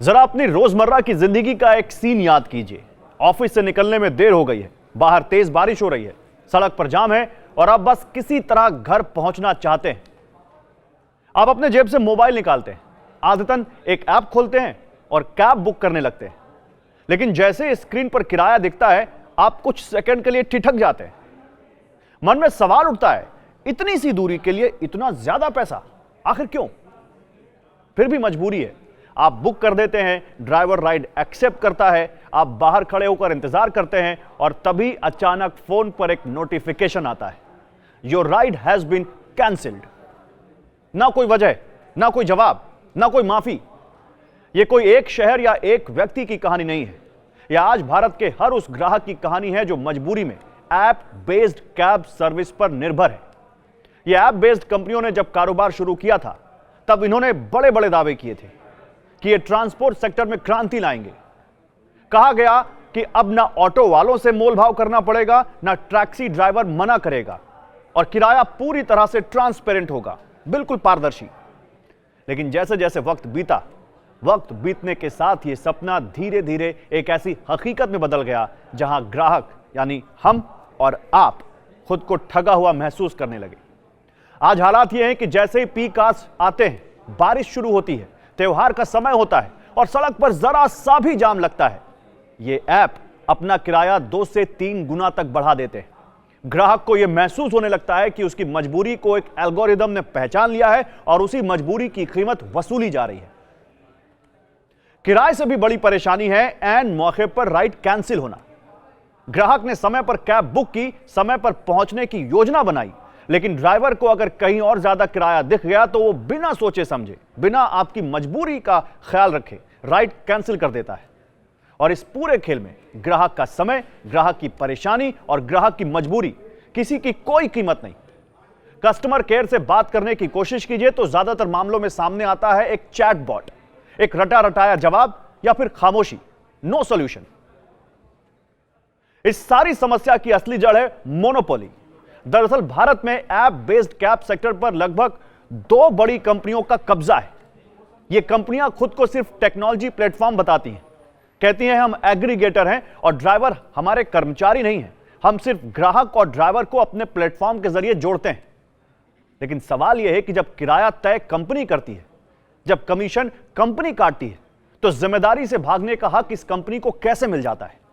जरा अपनी रोजमर्रा की जिंदगी का एक सीन याद कीजिए। ऑफिस से निकलने में देर हो गई है, बाहर तेज बारिश हो रही है, सड़क पर जाम है और आप बस किसी तरह घर पहुंचना चाहते हैं। आप अपने जेब से मोबाइल निकालते हैं, आदतन एक ऐप खोलते हैं और कैब बुक करने लगते हैं। लेकिन जैसे स्क्रीन पर किराया दिखता है, आप कुछ सेकंड के लिए ठिठक जाते हैं। मन में सवाल उठता है, इतनी सी दूरी के लिए इतना ज्यादा पैसा, आखिर क्यों? फिर भी मजबूरी है, आप बुक कर देते हैं। ड्राइवर राइड एक्सेप्ट करता है, आप बाहर खड़े होकर इंतजार करते हैं और तभी अचानक फोन पर एक नोटिफिकेशन आता है, your ride has been cancelled. ना कोई वजह, ना कोई जवाब, ना कोई माफी। यह कोई एक शहर या एक व्यक्ति की कहानी नहीं है, यह आज भारत के हर उस ग्राहक की कहानी है जो मजबूरी में ऐप बेस्ड कैब सर्विस पर निर्भर है। यह ऐप बेस्ड कंपनियों ने जब कारोबार शुरू किया था, तब इन्होंने बड़े बड़े दावे किए थे कि ये ट्रांसपोर्ट सेक्टर में क्रांति लाएंगे। कहा गया कि अब ना ऑटो वालों से मोल भाव करना पड़ेगा, ना टैक्सी ड्राइवर मना करेगा और किराया पूरी तरह से ट्रांसपेरेंट होगा, बिल्कुल पारदर्शी। लेकिन जैसे जैसे वक्त बीतने के साथ ये सपना धीरे धीरे एक ऐसी हकीकत में बदल गया जहां ग्राहक यानी हम और आप खुद को ठगा हुआ महसूस करने लगे। आज हालात ये हैं कि जैसे ही पीक आवर्स आते हैं, बारिश शुरू होती है, त्योहार का समय होता है और सड़क पर जरा सा भी जाम लगता है, ये ऐप अपना किराया 2 से 3 गुना तक बढ़ा देते हैं। ग्राहक को यह महसूस होने लगता है कि उसकी मजबूरी को एक एल्गोरिदम ने पहचान लिया है और उसी मजबूरी की कीमत वसूली जा रही है। किराए से भी बड़ी परेशानी है ऐन मौके पर राइड कैंसिल होना। ग्राहक ने समय पर कैब बुक की, समय पर पहुंचने की योजना बनाई, लेकिन ड्राइवर को अगर कहीं और ज्यादा किराया दिख गया तो वो बिना सोचे समझे, बिना आपकी मजबूरी का ख्याल रखे राइड कैंसिल कर देता है। और इस पूरे खेल में ग्राहक का समय, ग्राहक की परेशानी और ग्राहक की मजबूरी किसी की कोई कीमत नहीं। कस्टमर केयर से बात करने की कोशिश कीजिए तो ज्यादातर मामलों में सामने आता है एक चैट बॉट, एक रटा रटाया जवाब या फिर खामोशी, नो सॉल्यूशन। इस सारी समस्या की असली जड़ है मोनोपोली। दरअसल भारत में ऐप बेस्ड कैब सेक्टर पर लगभग 2 बड़ी कंपनियों का कब्जा है। ये कंपनियां खुद को सिर्फ टेक्नोलॉजी प्लेटफॉर्म बताती हैं, कहती हैं हम एग्रीगेटर हैं और ड्राइवर हमारे कर्मचारी नहीं हैं, हम सिर्फ ग्राहक और ड्राइवर को अपने प्लेटफॉर्म के जरिए जोड़ते हैं। लेकिन सवाल यह है कि जब किराया तय कंपनी करती है, जब कमीशन कंपनी काटती है, तो जिम्मेदारी से भागने का हक इस कंपनी को कैसे मिल जाता है?